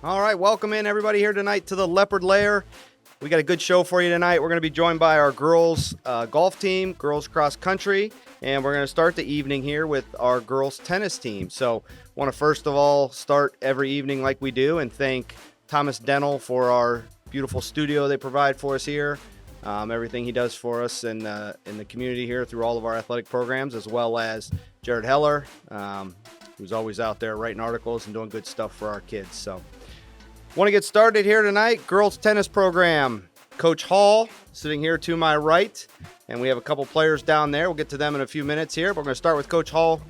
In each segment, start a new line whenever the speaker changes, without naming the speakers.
All right, welcome in everybody here tonight to the Leopard Lair. We got a good show for you tonight. We're going to be joined by our girls golf team, girls cross country, and we're going to start the evening here with our girls tennis team. So want to first of all start every evening like we do and thank Thomas Dental for our beautiful studio they provide for us here. Everything he does for us in the community here through all of our athletic programs, as well as Jared Heller, who's always out there writing articles and doing good stuff for our kids. So want to get started here tonight. Girls tennis program. Coach Hall sitting here to my right, and we have a couple players down there. We'll get to them in a few minutes here, but we're going to start with Coach Hall.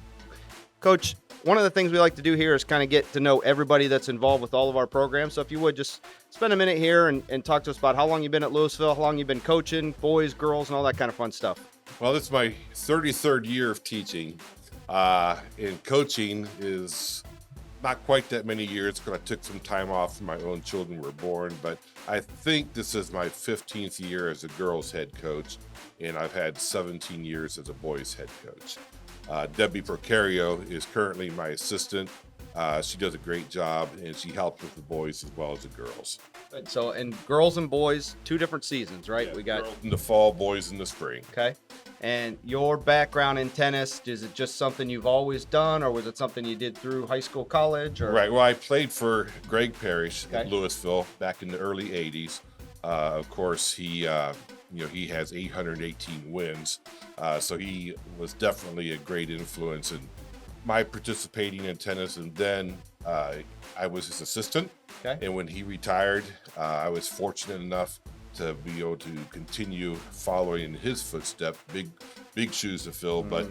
Coach, one of the things we like to do here is kind of get to know everybody that's involved with all of our programs. So if you would just spend a minute here and talk to us about how long you've been at Louisville, how long you've been coaching, boys, girls, and all that kind of fun stuff.
Well, this is my 33rd year of teaching. And coaching is not quite that many years because I took some time off when my own children were born, but I think this is my 15th year as a girls head coach, and I've had 17 years as a boys head coach. Debbie Procario is currently my assistant. She does a great job, and she helps with the boys as well as the girls.
So, and girls and boys, two different seasons, right?
Yeah,
we got
girls in the fall, boys in the spring.
Okay. And your background in tennis, is it just something you've always done, or was it something you did through high school, college? Or?
Right. Well, I played for Greg Parrish
Okay.
at Louisville back in the early 80s. Of course, he has 818 wins. So he was definitely a great influence in my participating in tennis. And then I was his assistant.
Okay.
And when he retired, I was fortunate enough to be able to continue following in his footsteps. Big shoes to fill, but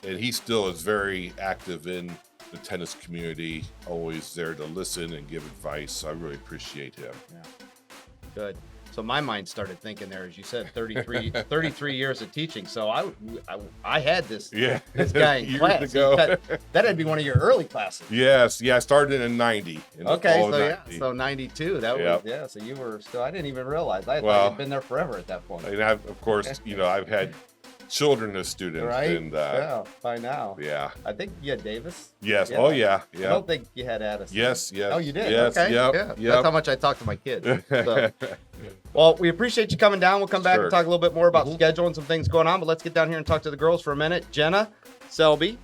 and he still is very active in the tennis community, always there to listen and give advice. So I really appreciate him.
Yeah. Good. So my mind started thinking there, as you said, 33 years of teaching. So I had this guy in
Years
class.
ago.
That'd be one of your early classes.
Yes, yeah, I started in 90. In the
Okay,
fall
so
of
yeah,
90.
so 92. That
Yep.
was, yeah. So you were still. I didn't even realize. I thought
Well,
you'd been there forever at that point.
And I've, of course, I've had children as students.
Right?
And,
Yeah. By now.
yeah.
I think you had Davis.
Yes.
Yeah.
Oh, yeah.
I
Yeah.
don't think you had Addison.
Yes.
Oh, you did?
Yes.
Okay.
Yep.
Yeah.
Yep.
That's how much I talk to my kids. So. Well, we appreciate you coming down. We'll come back
Sure.
and talk a little bit more about schedule and some things going on, but let's get down here and talk to the girls for a minute. Jenna Selby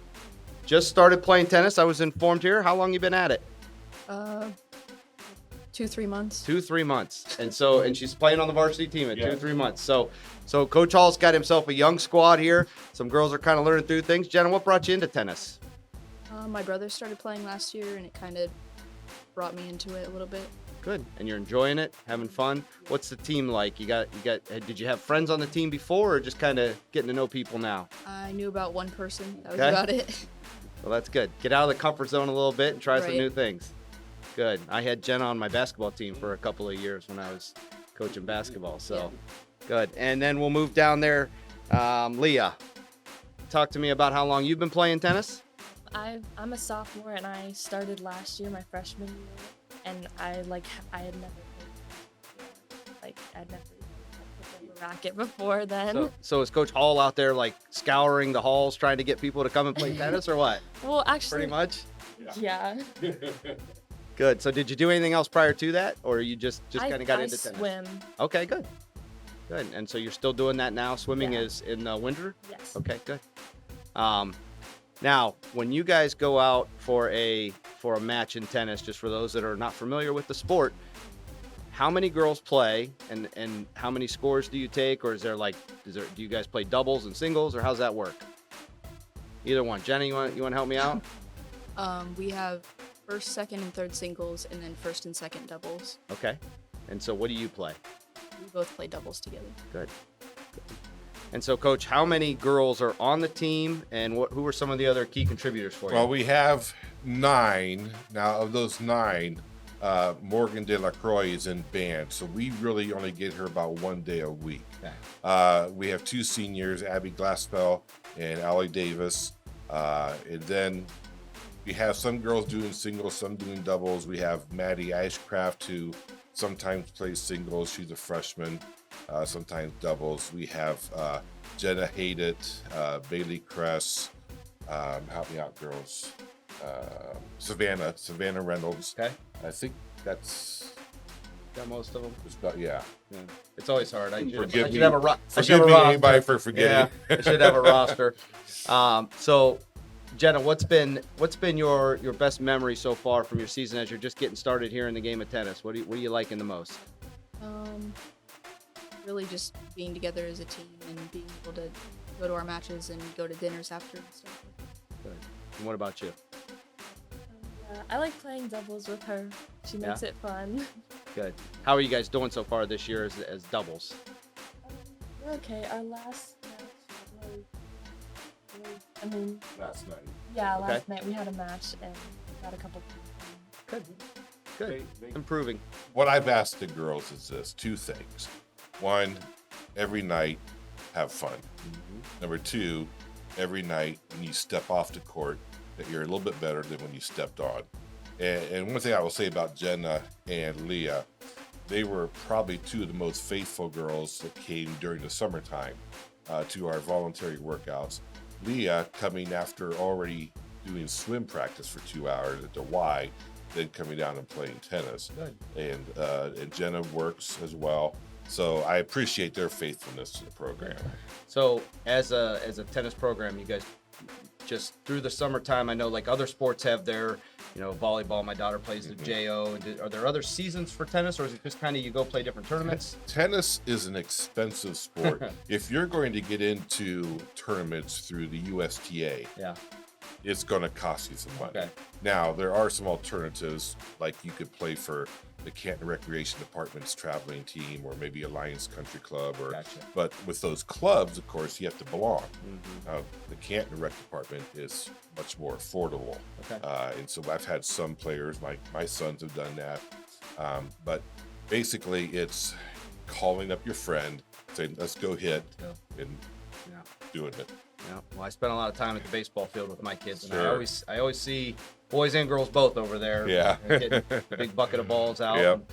just started playing tennis. I was informed here. How long you been at it?
2-3 months.
2-3 months. And she's playing on the varsity team at 2-3 months. So Coach Hall's got himself a young squad here. Some girls are kind of learning through things. Jenna, what brought you into tennis?
My brother started playing last year, and it kind of brought me into it a little bit.
Good. And you're enjoying it, having fun. What's the team like? Did you have friends on the team before, or just kind of getting to know people now?
I knew about one person. That was
Okay.
about it.
Well, that's good. Get out of the comfort zone a little bit and try some
Right.
new things. Good. I had Jenna on my basketball team for a couple of years when I was coaching basketball. So good. And then we'll move down there. Leah, talk to me about how long you've been playing tennis.
I'm a sophomore and I started last year, my freshman year, and I had never played, I'd never even picked up a racket before then.
So is Coach Hall out there like scouring the halls trying to get people to come and play tennis or what?
Well, actually,
Pretty much.
yeah.
Good. So did you do anything else prior to that, or you just kind of got
I
into tennis?
swim.
Okay, good. Good. And so you're still doing that now? Swimming
Yeah.
is in the winter?
Yes.
Okay, good. Now, when you guys go out for a match in tennis, just for those that are not familiar with the sport, how many girls play and how many scores do you take, or do you guys play doubles and singles, or how's that work? Either one. Jenny, you want to help me out?
We have first, second, and third singles, and then first and second doubles.
Okay. And so what do you play?
We both play doubles together.
Good. And so, Coach, how many girls are on the team, and who are some of the other key contributors for you?
Well, we have 9. Now, of those 9, Morgan De La Croix is in band, so we really only get her about 1 day a week.
Okay.
We have 2 seniors, Abby Glassfell and Allie Davis. And then we have some girls doing singles, some doing doubles. We have Maddie Ashcraft, who sometimes plays singles. She's a freshman. Sometimes doubles. We have Jenna Haydett, Bailey Kress. Help me out, girls. Savannah Reynolds.
Okay.
I think that's
Got most of them.
just about, yeah.
Yeah. It's always hard. I
Forgive
should
me.
have a I should
Forgive
have a
me,
roster.
anybody, for forgetting.
Yeah, I should have a roster. So, Jenna, what's been your best memory so far from your season as you're just getting started here in the game of tennis? What are you liking the most?
Really just being together as a team and being able to go to our matches and go to dinners after and stuff.
Good. And what about you?
I like playing doubles with her. She makes it fun.
Good. How are you guys doing so far this year as doubles?
We're okay. Our last match
Last night.
yeah,
Okay.
last night we had a match and got a couple points.
Good. Improving.
What I've asked the girls is this: two things. One, every night, have fun. Number two, every night when you step off the court, that you're a little bit better than when you stepped on. And one thing I will say about Jenna and Leah, they were probably two of the most faithful girls that came during the summertime to our voluntary workouts. Leah coming after already doing swim practice for 2 hours at the Y, then coming down and playing tennis.
Good.
And Jenna works as well. So I appreciate their faithfulness to the program.
So as a tennis program, you guys just through the summertime, I know like other sports have their, volleyball. My daughter plays the JO. Are there other seasons for tennis, or is it just kind of you go play different tournaments?
Tennis is an expensive sport. If you're going to get into tournaments through the USTA,
Yeah.
it's going to cost you some money.
Okay.
Now, there are some alternatives, like you could play for the Canton Recreation Department's traveling team, or maybe Alliance Country Club,
Gotcha.
But with those clubs, of course, you have to belong.
Mm-hmm.
Now, the Canton Rec Department is much more affordable.
Okay.
And so I've had some players, my sons have done that. But basically, it's calling up your friend, saying, let's go hit,
Go.
and
Yeah.
doing it.
Yeah. Well, I spent a lot of time at the baseball field with my kids, and
Sure.
I always see boys and girls both over there.
Yeah.
Getting a big bucket of balls out.
Yep.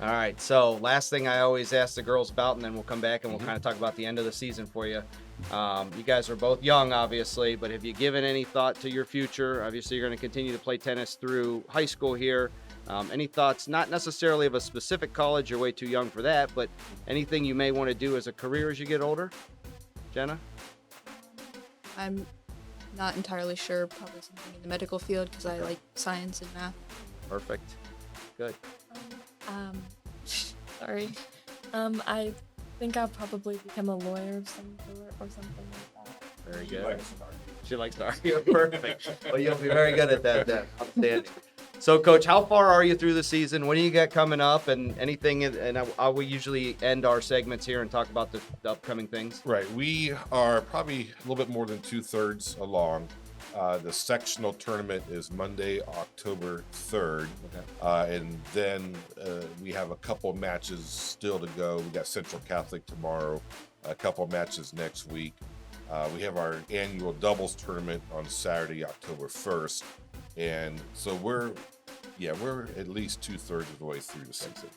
All right. So last thing I always ask the girls about, and then we'll come back and we'll kind of talk about the end of the season for you. You guys are both young, obviously, but have you given any thought to your future? Obviously, you're going to continue to play tennis through high school here. Any thoughts, not necessarily of a specific college, you're way too young for that, but anything you may want to do as a career as you get older? Jenna?
I'm not entirely sure. Probably something in the medical field because I like science and math.
Perfect. Good.
Sorry. I think I'll probably become a lawyer of some sort or something like that.
Very good. She likes to argue. Perfect. Well, you'll be very good at that then. Outstanding. So, Coach, how far are you through the season? What do you got coming up, and anything? And I will usually end our segments here and talk about the upcoming things.
Right. We are probably a little bit more than 2/3 along. The sectional tournament is Monday, October 3rd.
Okay.
And then we have a couple matches still to go. We got Central Catholic tomorrow, a couple matches next week. We have our annual doubles tournament on Saturday, October 1st. And so we're at least 2/3 of the way through the season.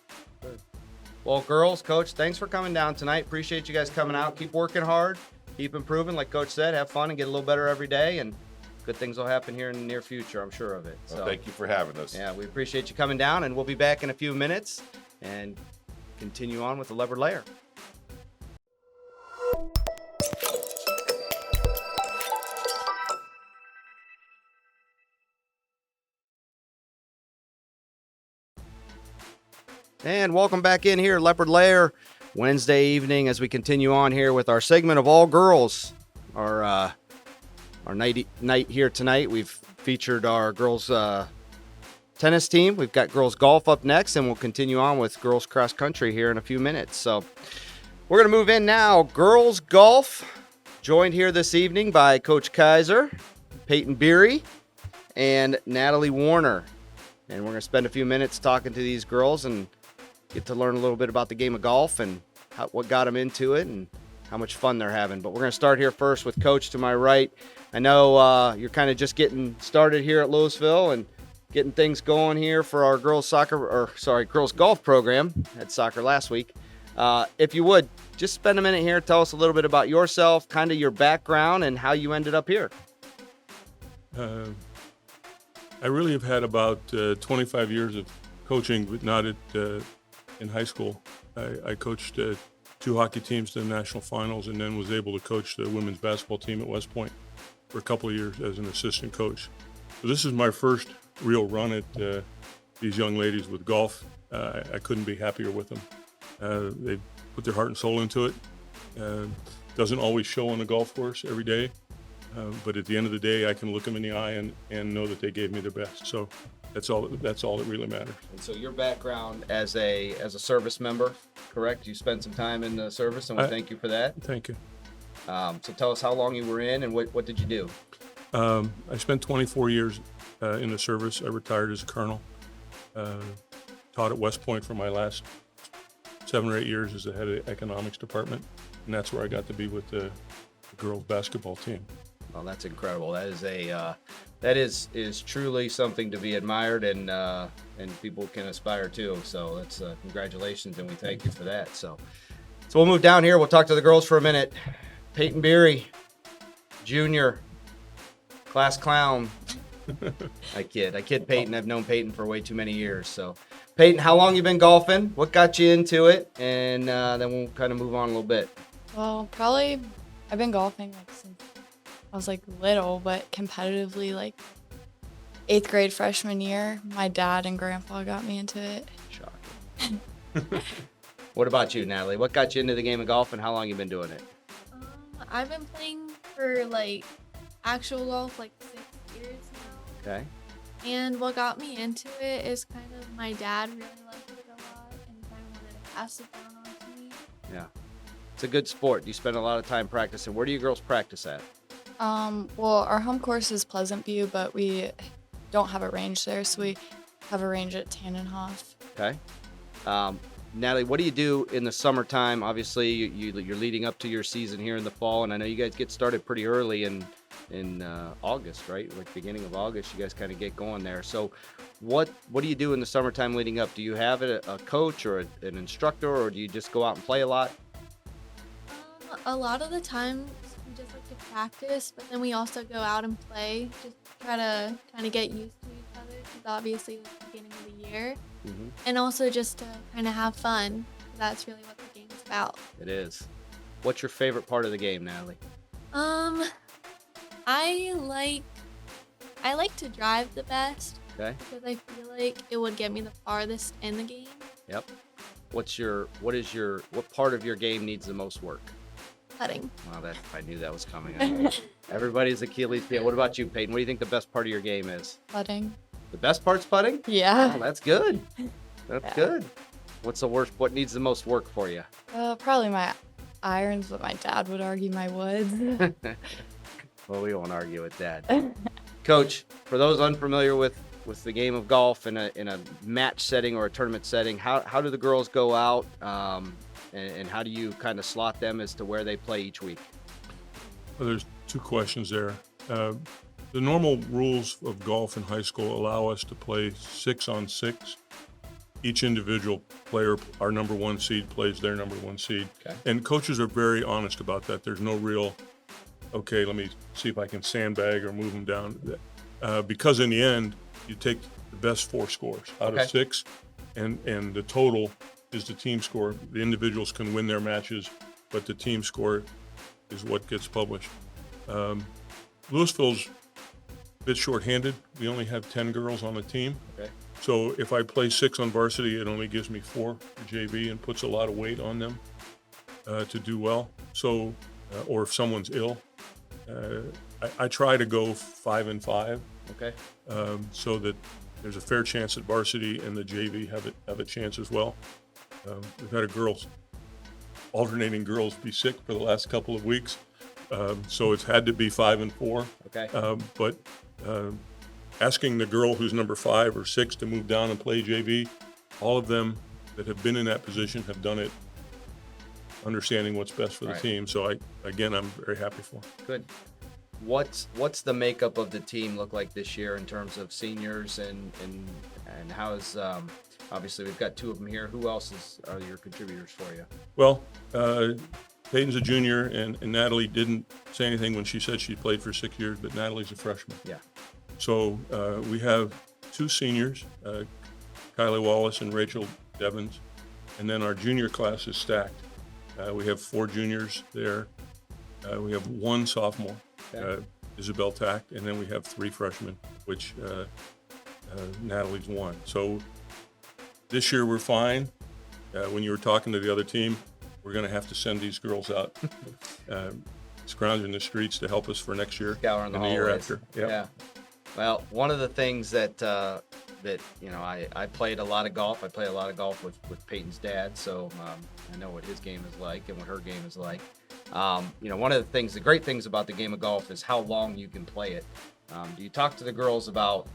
Well, girls, Coach, thanks for coming down tonight. Appreciate you guys coming out. Keep working hard. Keep improving. Like Coach said, have fun and get a little better every day. And good things will happen here in the near future, I'm sure of it.
Well, thank you for having us.
Yeah, we appreciate you coming down, and we'll be back in a few minutes and continue on with the Leopard Lair. And welcome back in here, Leopard Lair, Wednesday evening as we continue on here with our segment of all girls. Our night here tonight, we've featured our girls tennis team. We've got girls golf up next, and we'll continue on with girls cross country here in a few minutes. So we're going to move in now. Girls golf, joined here this evening by Coach Kaiser, Peyton Beery, and Natalie Warner. And we're going to spend a few minutes talking to these girls and get to learn a little bit about the game of golf and what got them into it and how much fun they're having. But we're going to start here first with Coach to my right. I know you're kind of just getting started here at Louisville and getting things going here for our girls golf program. Had soccer last week. If you would, just spend a minute here, tell us a little bit about yourself, kind of your background and how you ended up here.
I really have had about 25 years of coaching, but not in high school. I coached 2 hockey teams to the national finals, and then was able to coach the women's basketball team at West Point for a couple of years as an assistant coach. So this is my first real run at these young ladies with golf. I couldn't be happier with them. They put their heart and soul into it. Doesn't always show on the golf course every day, but at the end of the day, I can look them in the eye and know that they gave me their best. So that's all that really matters.
And so your background as a service member, correct? You spent some time in the service, and we thank you for that.
Thank you.
So tell us how long you were in, and what did you do?
I spent 24 years in the service. I retired as a colonel. Taught at West Point for my last 7 or 8 years as the head of the economics department, and that's where I got to be with the girls basketball team.
Well, that's incredible. That is that is truly something to be admired, and people can aspire to. So that's congratulations, and we thank you for that. So we'll move down here. We'll talk to the girls for a minute. Peyton Beery, junior, class clown. I kid Peyton. I've known Peyton for way too many years. So Peyton, how long you been golfing? What got you into it? And then we'll kind of move on a little bit.
Well, probably I've been golfing like since I was like little, but competitively like 8th grade freshman year. My dad and grandpa got me into it.
Shocking. What about you, Natalie? What got you into the game of golf, and how long you been doing it?
I've been playing for like actual golf like 6 years now.
Okay.
And what got me into it is kind of my dad really loved it a lot and kind of wanted to pass it down on to me.
Yeah. It's a good sport. You spend a lot of time practicing. Where do you girls practice at?
Well, our home course is Pleasant View, but we don't have a range there, so we have a range at Tannenhof.
Okay. Natalie, what do you do in the summertime? Obviously, you're leading up to your season here in the fall, and I know you guys get started pretty early in August, right? Like beginning of August, you guys kind of get going there. So what do you do in the summertime leading up? Do you have a coach or an instructor, or do you just go out and play a lot?
A lot of the time we just like to practice, but then we also go out and play, just try to kind of get used to each other because obviously it's the beginning of the year.
Mm-hmm.
And also just to kind of have fun. That's really what the game's about.
It is. What's your favorite part of the game, Natalie?
I like to drive the best
Okay.
because I feel like it would get me the farthest in the game.
Yep. What part of your game needs the most work?
Putting.
Well, I knew that was coming. Everybody's Achilles heel. What about you, Peyton? What do you think the best part of your game is?
Putting.
The best part's putting?
Yeah.
Oh, that's good. That's
Yeah.
good. What's the worst? What needs the most work for you?
Probably my irons, but my dad would argue my woods.
Well, we won't argue with that. Coach, for those unfamiliar with the game of golf in a match setting or a tournament setting, how do the girls go out, and how do you kind of slot them as to where they play each week?
Well, there's 2 questions there. The normal rules of golf in high school allow us to play 6-on-6. Each individual player, our number 1 seed, plays their number 1 seed.
Okay.
And coaches are very honest about that. There's no real, okay, let me see if I can sandbag or move them down. Because in the end, you take the best 4 scores out
Okay.
of 6, and the total is the team score. The individuals can win their matches, but the team score is what gets published. Louisville's a bit short-handed. We only have 10 girls on the team.
Okay.
So if I play 6 on varsity, it only gives me 4 for JV and puts a lot of weight on them to do well. So, or if someone's ill, I try to go 5-5
Okay.
so that there's a fair chance that varsity and the JV have a chance as well. We've had alternating girls be sick for the last couple of weeks, so it's had to be 5-4.
Okay.
But asking the girl who's number 5 or 6 to move down and play JV, all of them that have been in that position have done it understanding what's best for the
Right.
team. So I'm very happy for them.
Good. What's the makeup of the team look like this year in terms of seniors and how's obviously we've got 2 of them here. Who else are your contributors for you?
Well, Peyton's a junior, and Natalie didn't say anything when she said she played for 6 years, but Natalie's a freshman.
Yeah.
So we have 2 seniors, Kylie Wallace and Rachel Devons, and then our junior class is stacked. We have 4 juniors there. We have 1 sophomore, Isabel Tact, and then we have 3 freshmen, which Natalie's 1. So this year we're fine. When you were talking to the other team, we're going to have to send these girls out scrounging the streets to help us for next year
Scouring the
and the year
hallways.
after. Yep.
Yeah. Well, one of the things that I played a lot of golf. I played a lot of golf with Peyton's dad, so I know what his game is like and what her game is like. One of the great things about the game of golf is how long you can play it. Do you talk to the girls about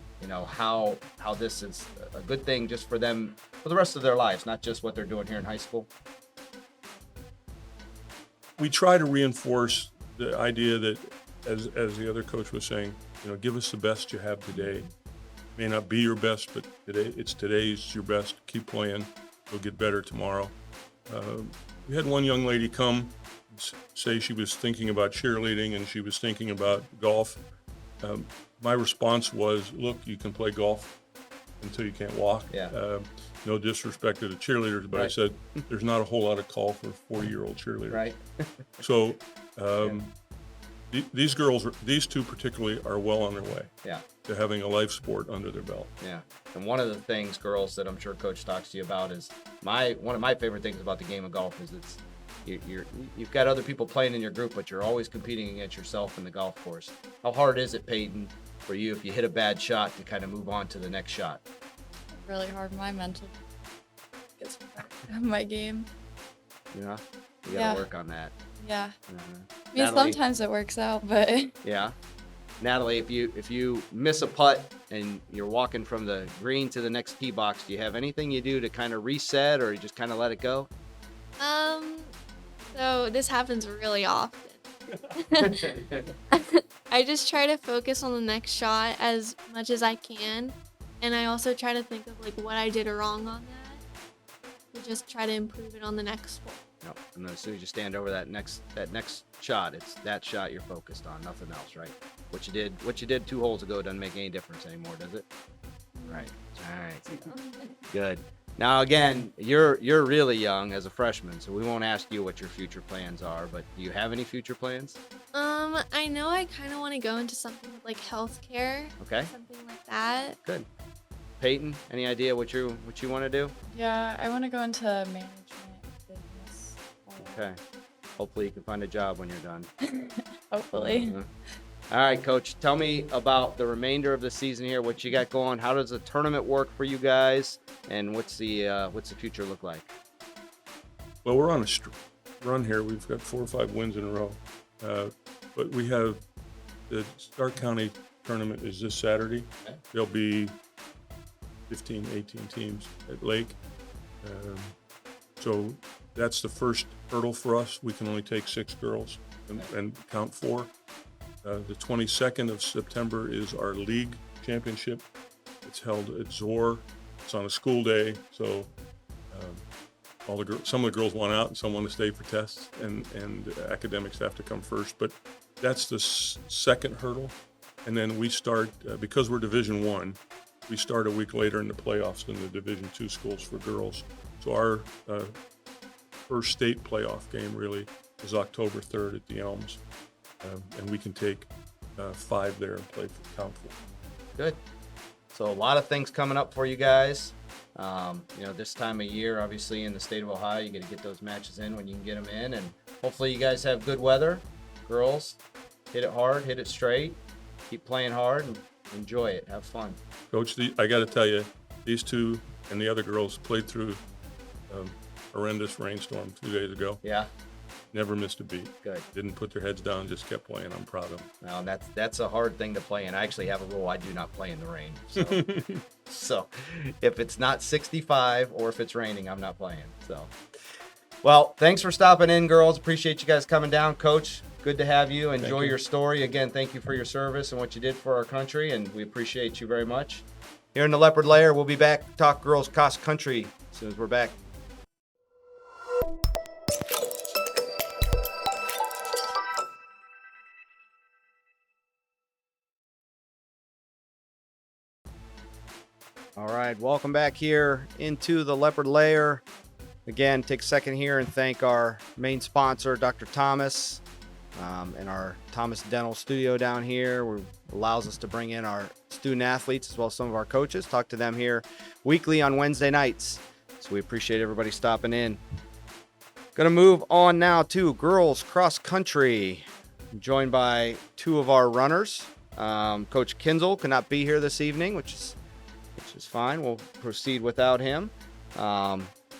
how this is a good thing just for them for the rest of their lives, not just what they're doing here in high school?
We try to reinforce the idea that, as the other coach was saying, give us the best you have today. May not be your best, but today's your best. Keep playing. You'll get better tomorrow. We had one young lady come say she was thinking about cheerleading and she was thinking about golf. My response was, look, you can play golf until you can't walk.
Yeah.
No disrespect to the cheerleaders, but I
Right.
said there's not a whole lot of call for 40-year-old cheerleaders.
Right.
So these girls, these 2 particularly, are well on their way
Yeah.
to having a life sport under their belt.
Yeah. And one of the things, girls, that I'm sure Coach talks to you about is one of my favorite things about the game of golf is you've got other people playing in your group, but you're always competing against yourself in the golf course. How hard is it, Peyton, for you if you hit a bad shot to kind of move on to the next shot?
Really hard. My mental gets my game.
You gotta
Yeah.
work on that.
Yeah.
Mhm.
I mean,
Natalie?
sometimes it works out, but
Yeah. Natalie, if you miss a putt and you're walking from the green to the next tee box, do you have anything you do to kind of reset, or you just kind of let it go?
So this happens really often. I just try to focus on the next shot as much as I can, and I also try to think of what I did wrong on that, and just try to improve it on the next one.
No. And then as soon as you stand over that next shot, it's that shot you're focused on, nothing else, right? What you did 2 holes ago doesn't make any difference anymore, does it? Right. All right. Good. Now again, you're really young as a freshman, so we won't ask you what your future plans are, but do you have any future plans?
I know I kind of want to go into something with healthcare,
Okay.
something like that.
Good. Peyton, any idea what you want to do?
yeah, I want to go into management, business. all that.
Okay. Hopefully you can find a job when you're done.
Hopefully.
All right, Coach, tell me about the remainder of the season here, what you got going. How does the tournament work for you guys, and what's the future look like?
Well, we're on a run here. We've got 4 or 5 wins in a row. But we have the Stark County tournament is this Saturday.
Okay.
There'll be 15, 18 teams at Lake. So that's the first hurdle for us. We can only take 6 girls and count 4. The 22nd of September is our league championship. It's held at Zor. It's on a school day, so some of the girls want out and some want to stay for tests, and academics have to come first. But that's the second hurdle, and then we start because we're Division I. We start a week later in the playoffs than the Division II schools for girls. So our first state playoff game really is October 3rd at the Elms. And we can take 5 there and play for count 4.
Good. So a lot of things coming up for you guys. This time of year, obviously in the state of Ohio, you got to get those matches in when you can get them in, and hopefully you guys have good weather. Girls, hit it hard, hit it straight, keep playing hard, and enjoy it. Have fun.
Coach, I got to tell you, these 2 and the other girls played through horrendous rainstorm 2 days ago.
Yeah.
Never missed a beat.
Good.
Didn't put their heads down, just kept playing. I'm proud of them.
Now that's a hard thing to play in. I actually have a rule: I do not play in the rain. So, so if it's not 65 or if it's raining, I'm not playing. So, well, thanks for stopping in, girls. Appreciate you guys coming down, Coach. Good to have you. Enjoy your story. Again, thank you for your service and what you did for our country, and we appreciate you very much. Here in the Leopard Lair, we'll be back to talk girls cross country as soon as we're back. All right, welcome back here into the Leopard Lair. Again, take a second here and thank our main sponsor, Dr. Thomas, and our Thomas Dental Studio down here, where allows us to bring in our student athletes as well as some of our coaches, talk to them here weekly on Wednesday nights. So we appreciate everybody stopping in. Going to move on now to girls cross country. I'm joined by two of our runners. Coach Kinzel could not be here this evening, which is fine. We'll proceed without him.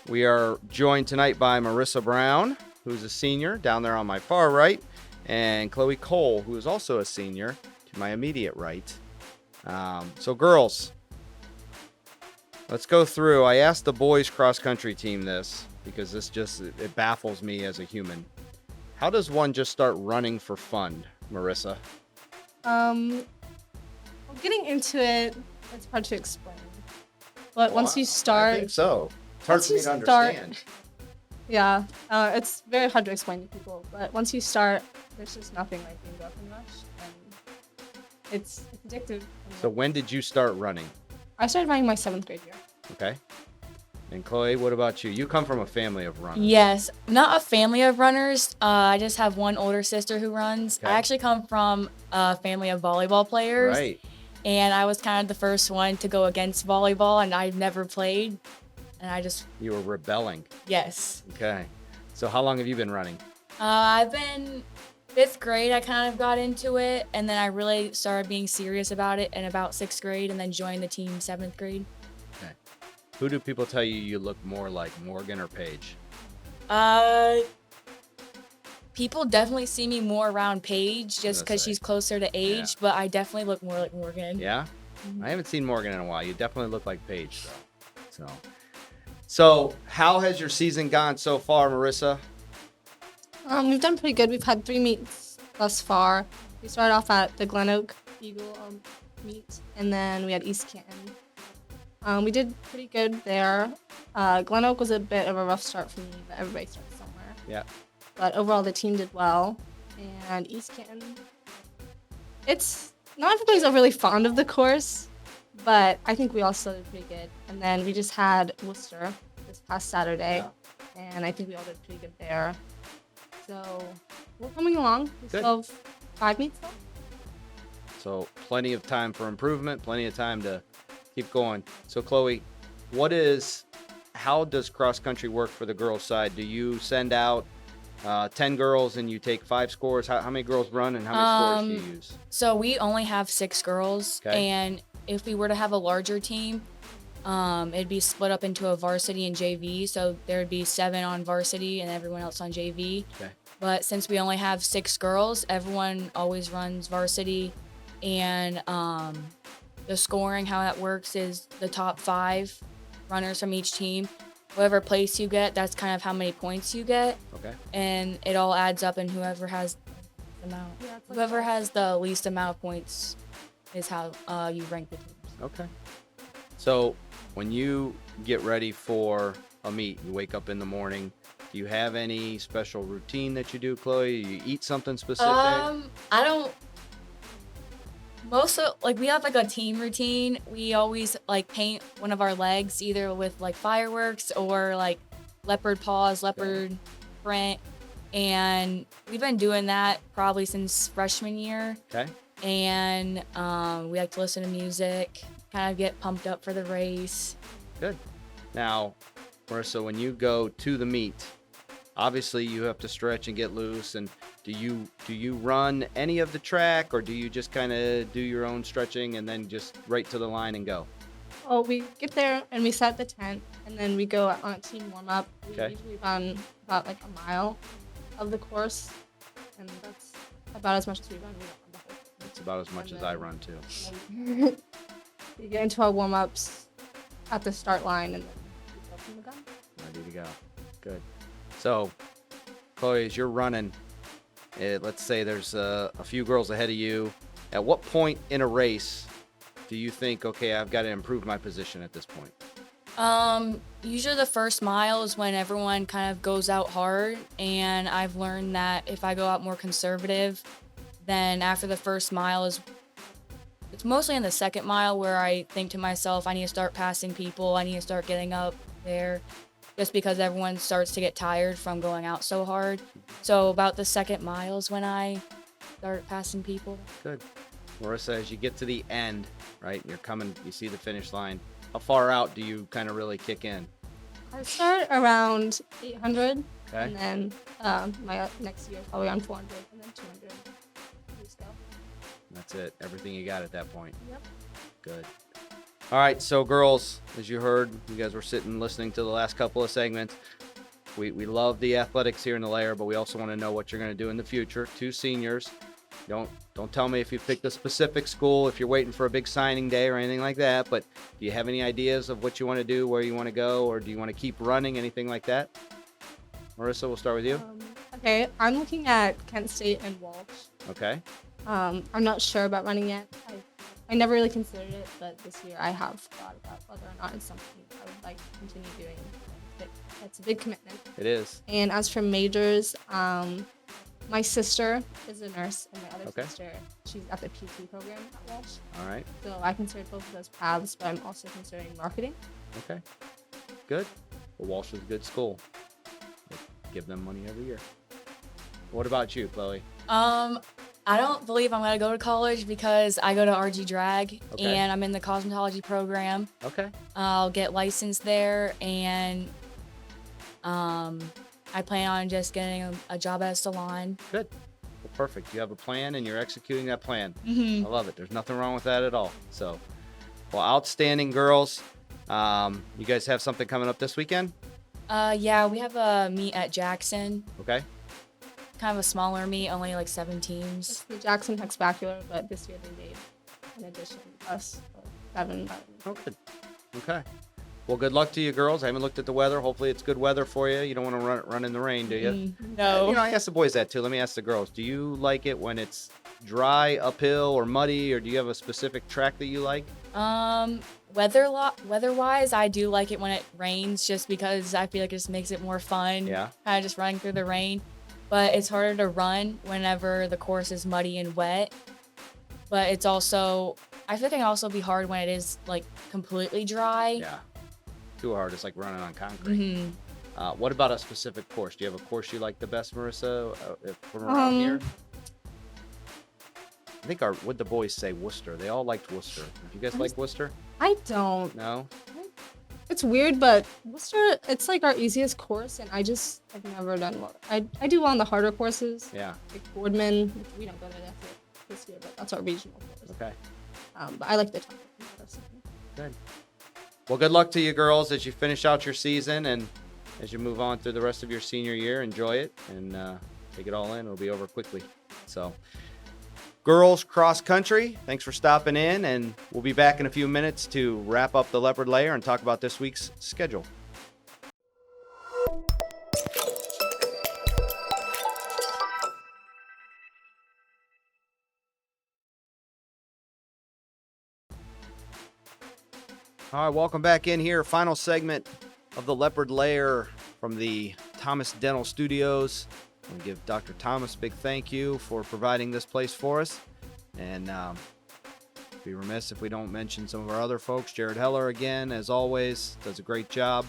We are joined tonight by Marissa Brown, who's a senior down there on my far right, and Chloe Cole, who is also a senior to my immediate right. So girls, let's go through. I asked the boys cross country team this because it baffles me as a human. How does one just start running for fun, Marissa?
Well, getting into it, it's hard to explain. But once you start,
I think so. It's hard
once
for me
you
to
start-
understand.
yeah, it's very hard to explain to people. But once you start, there's just nothing like the endorphin rush, and it's addictive.
So when did you start running?
I started running my 7th grade year.
Okay. And Chloe, what about you? You come from a family of runners.
Yes, not a family of runners. I just have one older sister who runs.
Okay.
I actually come from a family of volleyball players.
Right.
And I was kind of the first one to go against volleyball, and I've never played. And I just,
You were rebelling.
yes.
Okay. So how long have you been running?
I've been 5th grade, I kind of got into it. And then I really started being serious about it in about 6th grade, and then joined the team 7th grade.
Okay. Who do people tell you look more like, Morgan or Paige?
People definitely see me more around Paige just
gonna
because
say.
she's closer to age, but I definitely look more like Morgan.
Yeah? I haven't seen Morgan in a while. You definitely look like Paige, though. So how has your season gone so far, Marissa?
We've done pretty good. We've had 3 meets thus far. We started off at the Glen Oak Eagle meet, and then we had East Canton. We did pretty good there. Glen Oak was a bit of a rough start for me, but everybody starts somewhere.
Yeah.
But overall, the team did well. And East Canton, not everybody's really fond of the course, but I think we all still did pretty good. And then we just had Worcester this past Saturday, and I think we all did pretty good there. So we're coming along. We
Good.
still have 5 meets left.
So plenty of time for improvement, plenty of time to keep going. So Chloe, how does cross country work for the girls' side? Do you send out 10 girls and you take 5 scores? How many girls run and how many scores do you use?
So we only have 6 girls,
Okay.
and if we were to have a larger team, it'd be split up into a varsity and JV. So there'd be 7 on varsity and everyone else on JV.
Okay.
But since we only have 6 girls, everyone always runs varsity, and the scoring, how that works is the top 5 runners from each team. Whatever place you get, that's kind of how many points you get,
Okay.
and it all adds up, and whoever has the amount,
Yeah, it's like
whoever has the least amount of points is how you rank the teams.
Okay. So when you get ready for a meet, you wake up in the morning. Do you have any special routine that you do, Chloe? You eat something specific?
I don't. We have like a team routine. We always like paint one of our legs either with like fireworks or like leopard paws, leopard print, and we've been doing that probably since freshman year.
Okay.
And we like to listen to music, kind of get pumped up for the race.
Good. Now, Marissa, when you go to the meet, obviously you have to stretch and get loose. And do you run any of the track, or do you just kind of do your own stretching and then just right to the line and go?
Well, we get there and we set the tent, and then we go on a team warm up. We
Okay.
usually run about like a mile of the course, and that's about as much as we run. We don't run the whole thing.
It's about as much as I run too.
We get into our warm ups at the start line, and then we go from the gun.
Ready to go. Good. So, Chloe, as you're running, let's say there's a few girls ahead of you. At what point in a race do you think, okay, I've got to improve my position at this point?
Usually the first mile is when everyone kind of goes out hard, and I've learned that if I go out more conservative, then after the first mile is it's mostly in the second mile where I think to myself, I need to start passing people. I need to start getting up there, just because everyone starts to get tired from going out so hard. So about the second mile is when I start passing people.
Good. Marissa, as you get to the end, right, you're coming, you see the finish line. How far out do you kind of really kick in?
I start around 800,
Okay.
and then my next year probably around 400, and then 200. Please go.
That's it. Everything you got at that point.
Yep.
Good. All right, so girls, as you heard, you guys were sitting listening to the last couple of segments. We love the athletics here in the Lair, but we also want to know what you're going to do in the future. 2 seniors. Don't tell me if you picked a specific school, if you're waiting for a big signing day or anything like that, but do you have any ideas of what you want to do, where you want to go, or do you want to keep running, anything like that? Marissa, we'll start with you.
Okay, I'm looking at Kent State and Walsh.
Okay.
I'm not sure about running yet. I never really considered it, but this year I have thought about whether or not it's something I would like to continue doing. It's a big commitment.
It is.
And as for majors, my sister is a nurse, and my other
Okay.
sister, she's at the PT program at Walsh.
All right.
So I considered both of those paths, but I'm also considering marketing.
Okay. Good. Well, Walsh is a good school. They give them money every year. What about you, Chloe?
I don't believe I'm gonna go to college because I go to RG Drag
Okay.
and I'm in the cosmetology program.
Okay.
I'll get licensed there, and I plan on just getting a job at a salon.
Good. Well, perfect. You have a plan and you're executing that plan.
Mm-hmm.
I love it. There's nothing wrong with that at all. So, well, outstanding, girls. You guys have something coming up this weekend?
Yeah, we have a meet at Jackson.
Okay.
Kind of a smaller meet, only like 7 teams.
It's the Jackson Hexbacular, but this year they made an addition to us, so 7.
Oh, good. Okay. Well, good luck to you, girls. I haven't looked at the weather. Hopefully, it's good weather for you. You don't want to run in the rain, do you?
No.
You know, I asked the boys that too. Let me ask the girls. Do you like it when it's dry, uphill, or muddy, or do you have a specific track that you like?
Weather-wise, I do like it when it rains, just because I feel like it just makes it more fun.
Yeah.
Kind of just running through the rain. But it's harder to run whenever the course is muddy and wet. But it's also, I feel like it can also be hard when it is like completely dry.
Yeah. Too hard. It's like running on concrete.
Mm-hmm.
What about a specific course? Do you have a course you like the best, Marissa, from around here? I think what the boys say, Worcester. They all liked Worcester. Do you guys like Worcester?
I don't.
No?
It's weird, but Worcester, it's like our easiest course, and I've never done well. I do well on the harder courses,
Yeah.
like Boardman, which we don't go to that this year, but that's our regional course.
Okay.
But I like the top.
Good. Well, good luck to you girls as you finish out your season and as you move on through the rest of your senior year. Enjoy it and take it all in. It'll be over quickly. So, girls cross country, thanks for stopping in, and we'll be back in a few minutes to wrap up the Leopard Lair and talk about this week's schedule. All right, welcome back in here. Final segment of the Leopard Lair from the Thomas Dental Studios. I want to give Dr. Thomas a big thank you for providing this place for us. And be remiss if we don't mention some of our other folks. Jared Heller, again, as always, does a great job.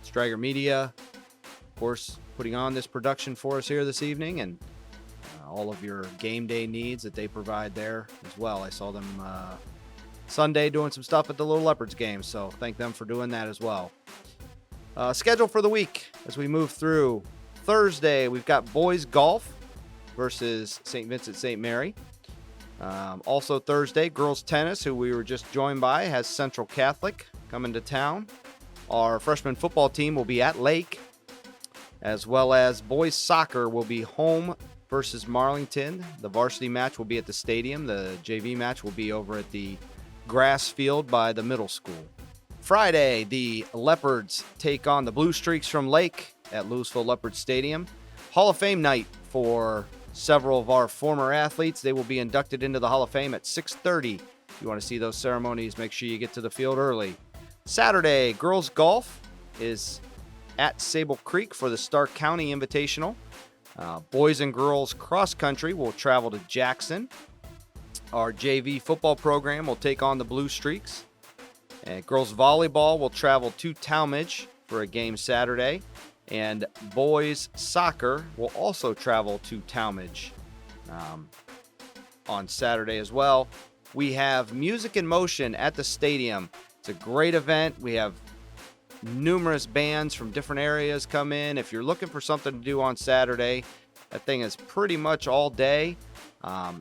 Striger Media, of course, putting on this production for us here this evening, and all of your game day needs that they provide there as well. I saw them Sunday doing some stuff at the Little Leopards game, so thank them for doing that as well. Schedule for the week as we move through. Thursday, we've got boys golf versus St. Vincent St. Mary. Also Thursday, girls tennis, who we were just joined by, has Central Catholic coming to town. Our freshman football team will be at Lake, as well as boys soccer will be home versus Marlington. The varsity match will be at the stadium. The JV match will be over at the grass field by the middle school. Friday, the Leopards take on the Blue Streaks from Lake at Louisville Leopard Stadium. Hall of Fame night for several of our former athletes. They will be inducted into the Hall of Fame at 6:30. If you want to see those ceremonies, make sure you get to the field early. Saturday, girls golf is at Sable Creek for the Stark County Invitational. Boys and girls cross country will travel to Jackson. Our JV football program will take on the Blue Streaks. And girls volleyball will travel to Talmadge for a game Saturday. And boys soccer will also travel to Talmadge on Saturday as well. We have Music in Motion at the stadium. It's a great event. We have numerous bands from different areas come in. If you're looking for something to do on Saturday, that thing is pretty much all day.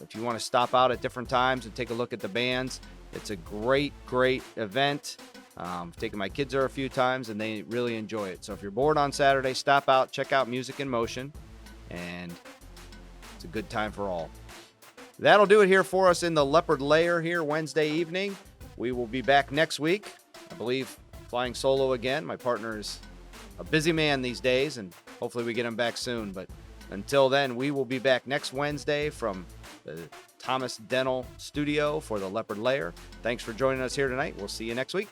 If you want to stop out at different times and take a look at the bands, it's a great event. I've taken my kids there a few times and they really enjoy it. So if you're bored on Saturday, stop out, check out Music in Motion, and it's a good time for all. That'll do it here for us in the Leopard Lair here Wednesday evening. We will be back next week, I believe, flying solo again. My partner is a busy man these days, and hopefully we get him back soon. But until then, we will be back next Wednesday from the Thomas Dental Studio for the Leopard Lair. Thanks for joining us here tonight. We'll see you next week.